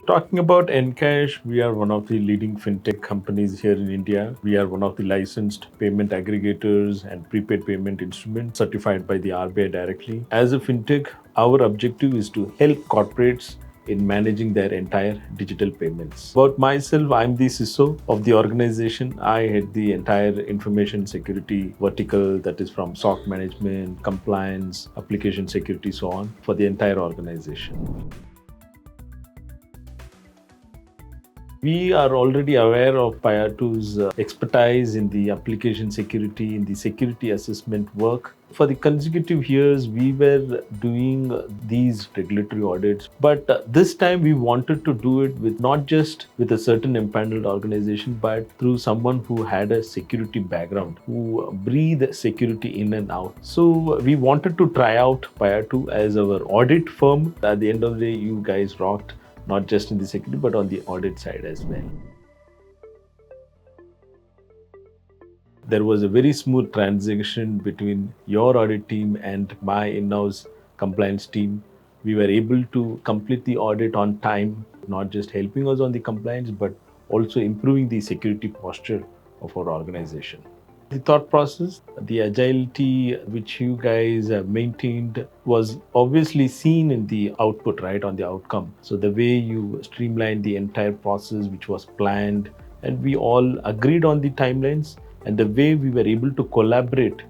Talking about EnKash, we are one of the leading fintech companies here in India. We are one of the licensed payment aggregators and prepaid payment instruments certified by the RBI directly. As a fintech, our objective is to help corporates in managing their entire digital payments. About myself, I'm the CISO of the organization. I head the entire information security vertical, that is from SOC management, compliance, application security, so on, for the entire organization. We are already aware of Payatu's expertise in the application security, in the security assessment work. For the consecutive years, we were doing these regulatory audits, but this time we wanted to do it with not just with a certain empaneled organization, but through someone who had a security background, who breathed security in and out. So we wanted to try out Payatu as our audit firm. At the end of the day, you guys rocked, not just in the security, but on the audit side as well. There was a very smooth transition between your audit team and my in-house compliance team. We were able to complete the audit on time, not just helping us on the compliance, but also improving the security posture of our organization. The thought process, the agility which you guys have maintained was obviously seen in the output, right, on the outcome. So the way you streamlined the entire process, which was planned, and we all agreed on the timelines, and the way we were able to collaborate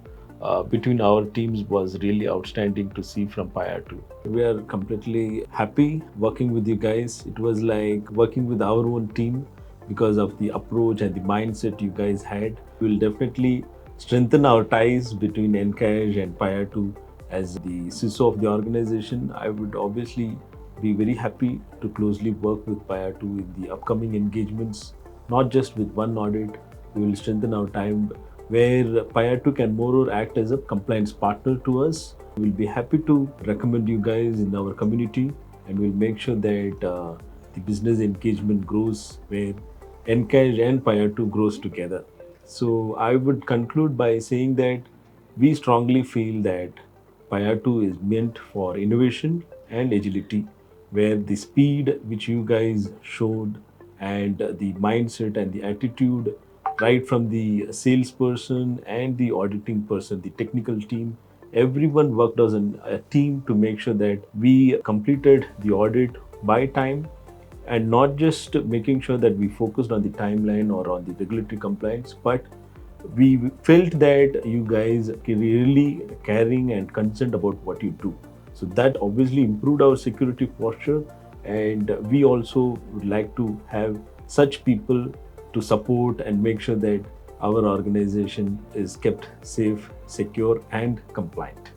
between our teams was really outstanding to see from Payatu. We are completely happy working with you guys. It was like working with our own team because of the approach and the mindset you guys had. We will definitely strengthen our ties between EnKash and Payatu. As the CISO of the organization, I would obviously be very happy to closely work with Payatu in the upcoming engagements, not just with one audit. We will strengthen our time where Payatu can more act as a compliance partner to us. We'll be happy to recommend you guys in our community, and we'll make sure that the business engagement grows where EnKash and Payatu grows together. So I would conclude by saying that we strongly feel that Payatu is meant for innovation and agility, where the speed which you guys showed and the mindset and the attitude, right from the salesperson and the auditing person, the technical team, everyone worked as a team to make sure that we completed the audit by time, and not just making sure that we focused on the timeline or on the regulatory compliance, but we felt that you guys are really caring and concerned about what you do. So that obviously improved our security posture, and we also would like to have such people to support and make sure that our organization is kept safe, secure, and compliant.